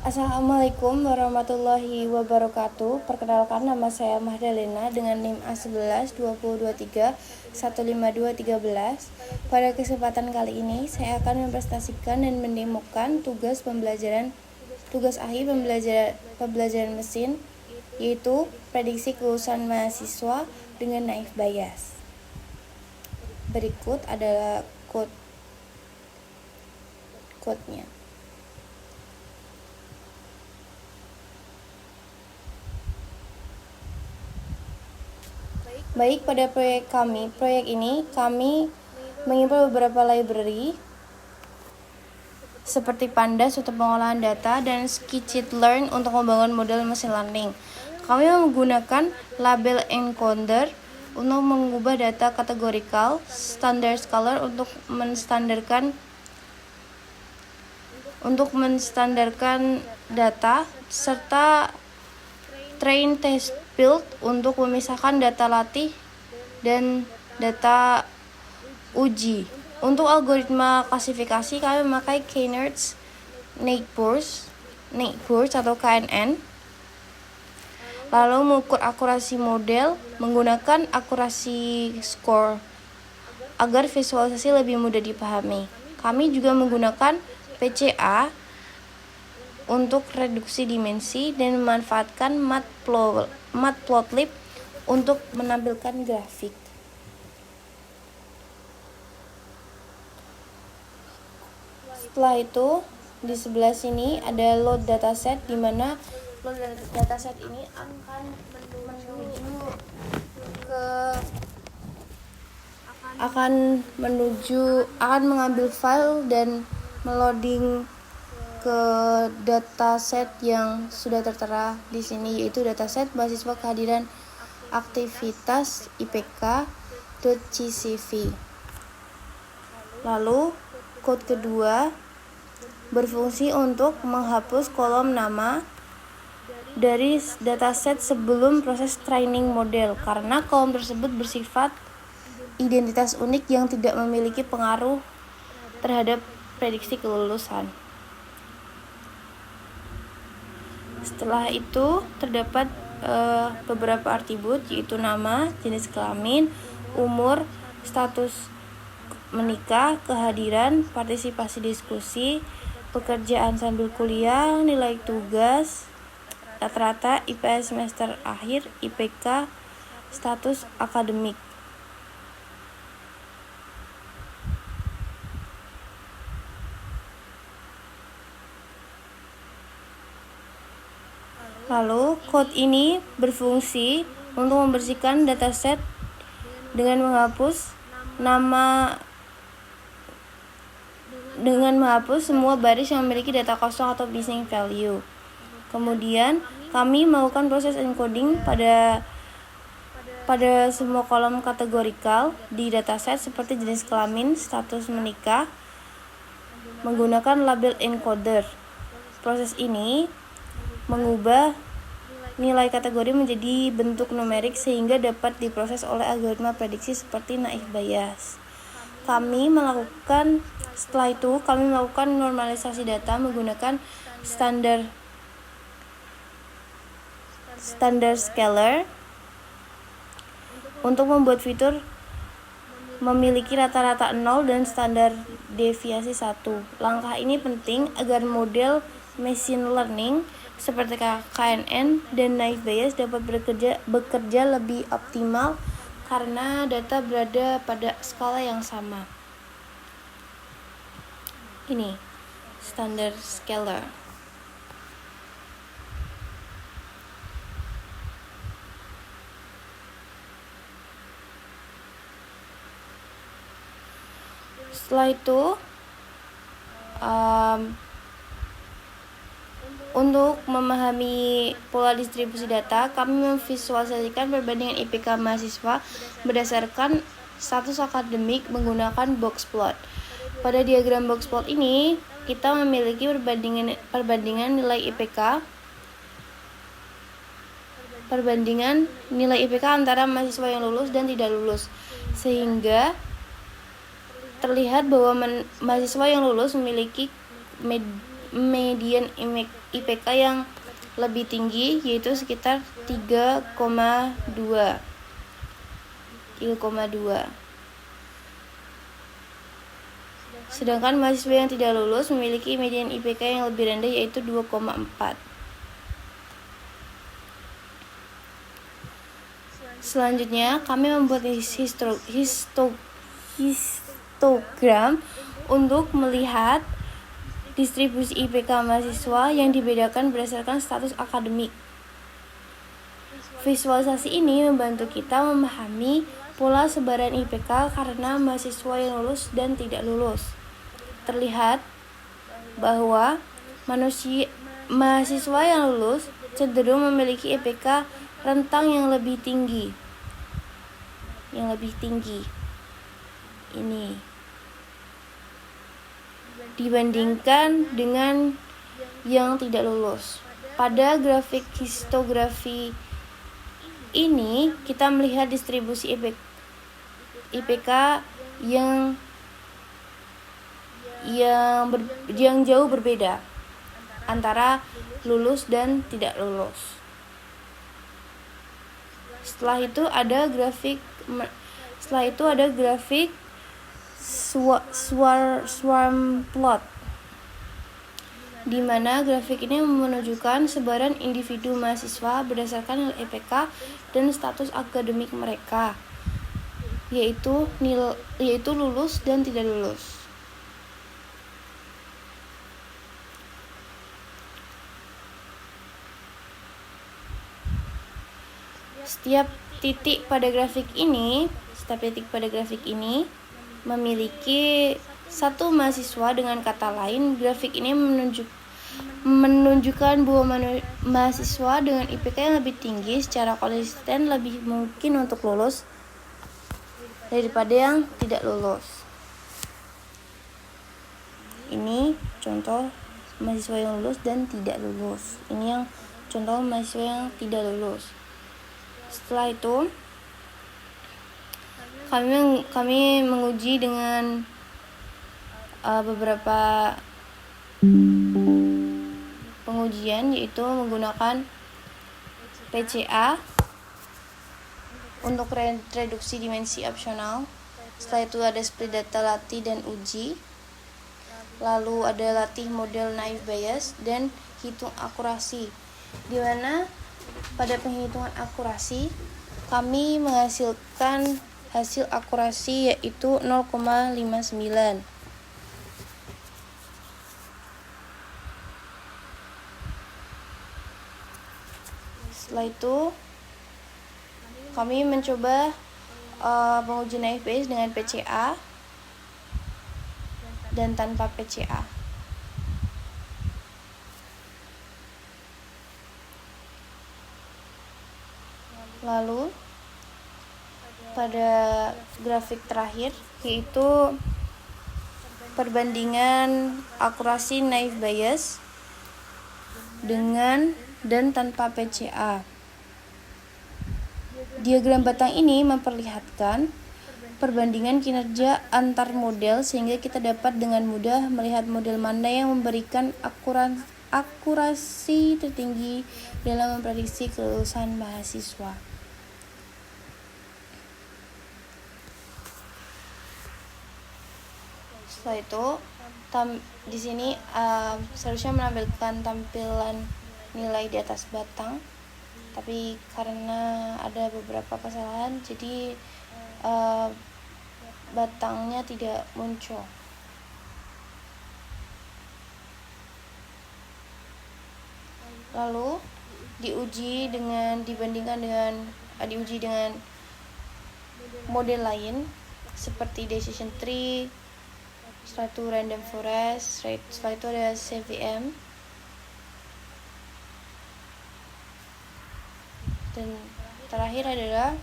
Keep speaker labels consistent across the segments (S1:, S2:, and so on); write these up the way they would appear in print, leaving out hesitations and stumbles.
S1: Assalamualaikum warahmatullahi wabarakatuh. Perkenalkan, nama saya Mahdalena dengan NIM A11 2023 15213. Pada kesempatan kali ini saya akan mempresentasikan dan mendemokan tugas akhir pembelajaran mesin, yaitu prediksi kelulusan mahasiswa dengan naif bias. Berikut adalah quote-nya. Baik, pada proyek ini kami mengimpor beberapa library seperti Pandas untuk pengolahan data dan Scikit-learn untuk membangun model machine learning. Kami menggunakan label encoder untuk mengubah data kategorikal, standard scalar untuk menstandarkan data, serta train test build untuk memisahkan data latih dan data uji. Untuk algoritma klasifikasi kami memakai K-NERDS, Neighbors atau KNN. Lalu mengukur akurasi model menggunakan akurasi score agar visualisasi lebih mudah dipahami. Kami juga menggunakan PCA untuk reduksi dimensi dan memanfaatkan Matplotlib untuk menampilkan grafik. Setelah itu, di sebelah sini ada load dataset, di mana load dataset ini akan mengambil file dan meloading ke dataset yang sudah tertera di sini, yaitu dataset mahasiswa kehadiran aktivitas IPK.CSV. Lalu code kedua berfungsi untuk menghapus kolom nama dari dataset sebelum proses training model, karena kolom tersebut bersifat identitas unik yang tidak memiliki pengaruh terhadap prediksi kelulusan. Setelah itu terdapat beberapa atribut, yaitu nama, jenis kelamin, umur, status menikah, kehadiran, partisipasi diskusi, pekerjaan sambil kuliah, nilai tugas, rata-rata, IPS semester akhir, IPK, status akademik. Lalu, code ini berfungsi untuk membersihkan dataset dengan menghapus semua baris yang memiliki data kosong atau missing value. Kemudian, kami melakukan proses encoding pada semua kolom kategorikal di dataset seperti jenis kelamin, status menikah, menggunakan label encoder. Proses ini mengubah nilai kategori menjadi bentuk numerik sehingga dapat diproses oleh algoritma prediksi seperti naif bias. Setelah itu kami melakukan normalisasi data menggunakan standard scalar untuk membuat fitur memiliki rata-rata 0 dan standar deviasi 1. Langkah ini penting agar model machine learning seperti KNN dan naif bias dapat bekerja lebih optimal karena data berada pada skala yang sama. Ini standard scalar. Setelah itu untuk memahami pola distribusi data, kami memvisualisasikan perbandingan IPK mahasiswa berdasarkan status akademik menggunakan box plot. Pada diagram box plot ini, kita memiliki perbandingan nilai IPK antara mahasiswa yang lulus dan tidak lulus, sehingga terlihat bahwa mahasiswa yang lulus memiliki median IPK yang lebih tinggi, yaitu sekitar 3,2. Sedangkan mahasiswa yang tidak lulus memiliki median IPK yang lebih rendah, yaitu 2,4. Selanjutnya, kami membuat histogram untuk melihat distribusi IPK mahasiswa yang dibedakan berdasarkan status akademik. Visualisasi ini membantu kita memahami pola sebaran IPK karena mahasiswa yang lulus dan tidak lulus. Terlihat bahwa mahasiswa yang lulus cenderung memiliki IPK rentang yang lebih tinggi. Ini dibandingkan dengan yang tidak lulus. Pada grafik histografi ini kita melihat distribusi IPK yang jauh berbeda antara lulus dan tidak lulus. Setelah itu ada grafik swarm plot, di mana grafik ini menunjukkan sebaran individu mahasiswa berdasarkan nilai IPK dan status akademik mereka, yaitu lulus dan tidak lulus. Setiap titik pada grafik ini memiliki satu mahasiswa. Dengan kata lain, grafik ini menunjukkan bahwa mahasiswa dengan IPK yang lebih tinggi secara konsisten lebih mungkin untuk lulus daripada yang tidak lulus. Ini contoh mahasiswa yang lulus dan tidak lulus. Ini yang contoh mahasiswa yang tidak lulus. Setelah itu kami menguji dengan beberapa pengujian, yaitu menggunakan PCA untuk reduksi dimensi opsional. Setelah itu ada split data latih dan uji. Lalu ada latih model naive Bayes dan hitung akurasi, di mana pada penghitungan akurasi kami menghasilkan hasil akurasi yaitu 0,59. Setelah itu kami mencoba pengujian naive Bayes dengan PCA dan tanpa PCA. Lalu pada grafik terakhir, yaitu perbandingan akurasi naive Bayes dengan dan tanpa PCA. Diagram batang ini memperlihatkan perbandingan kinerja antar model, sehingga kita dapat dengan mudah melihat model mana yang memberikan akurasi tertinggi dalam memprediksi kelulusan mahasiswa. Setelah itu, di sini seharusnya menampilkan tampilan nilai di atas batang, tapi karena ada beberapa kesalahan, jadi batangnya tidak muncul. Lalu diuji dengan model lain seperti decision tree, setelah itu random forest, setelah itu ada CVM, dan terakhir adalah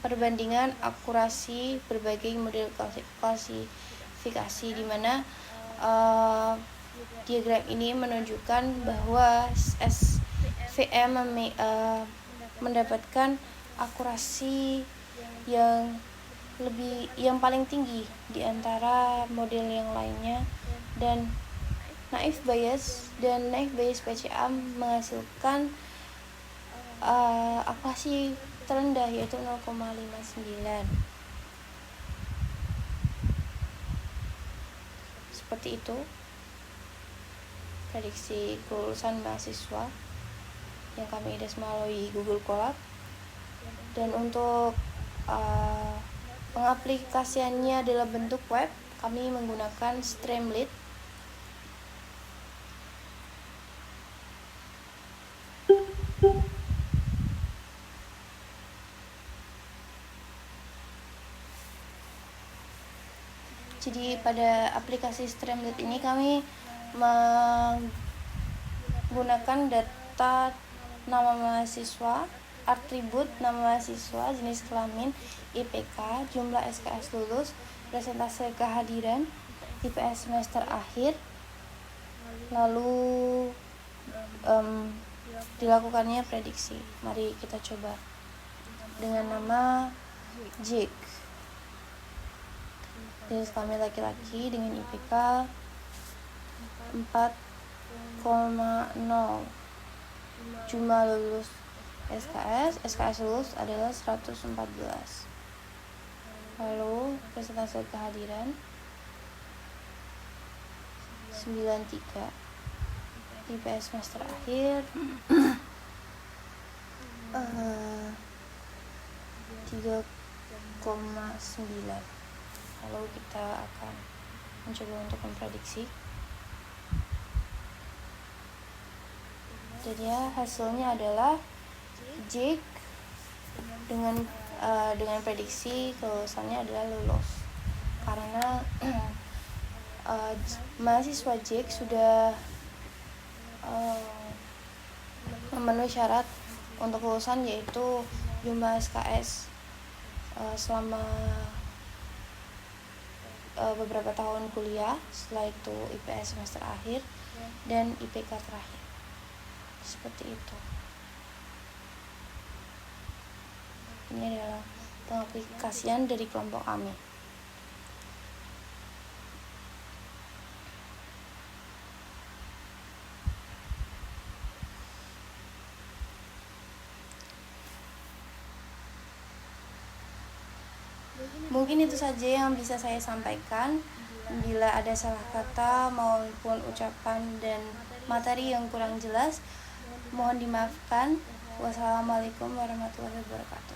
S1: perbandingan akurasi berbagai model klasifikasi, di mana diagram ini menunjukkan bahwa SVM mendapatkan akurasi yang paling tinggi di antara model yang lainnya, dan Naive Bayes dan Naive Bayes PCA menghasilkan akurasi terendah yaitu 0,59. Seperti itu prediksi kelulusan mahasiswa yang kami idas melalui Google Colab. Dan untuk pengaplikasiannya dalam bentuk web, kami menggunakan Streamlit. Jadi pada aplikasi Streamlit ini kami menggunakan data nama mahasiswa, atribut nama mahasiswa, jenis kelamin, IPK, jumlah SKS lulus, persentase kehadiran, IPS semester akhir, lalu dilakukannya prediksi. Mari kita coba dengan nama Jake. Jenis kelamin laki-laki dengan IPK 4,0. Jumlah lulus SKS lulus adalah 114. Lalu persentase kehadiran 93. IPS semester akhir 3,9. Lalu kita akan mencoba untuk memprediksi. Jadi ya, hasilnya adalah Jake dengan prediksi kelulusannya adalah lulus karena mahasiswa Jake sudah memenuhi syarat untuk kelulusan, yaitu jumlah SKS selama beberapa tahun kuliah, setelah itu IPS semester akhir dan IPK terakhir. Seperti itu. Ini adalah pengaplikasian dari kelompok kami. Mungkin itu saja yang bisa saya sampaikan. Bila ada salah kata maupun ucapan dan materi yang kurang jelas, mohon dimaafkan. Wassalamualaikum warahmatullahi wabarakatuh.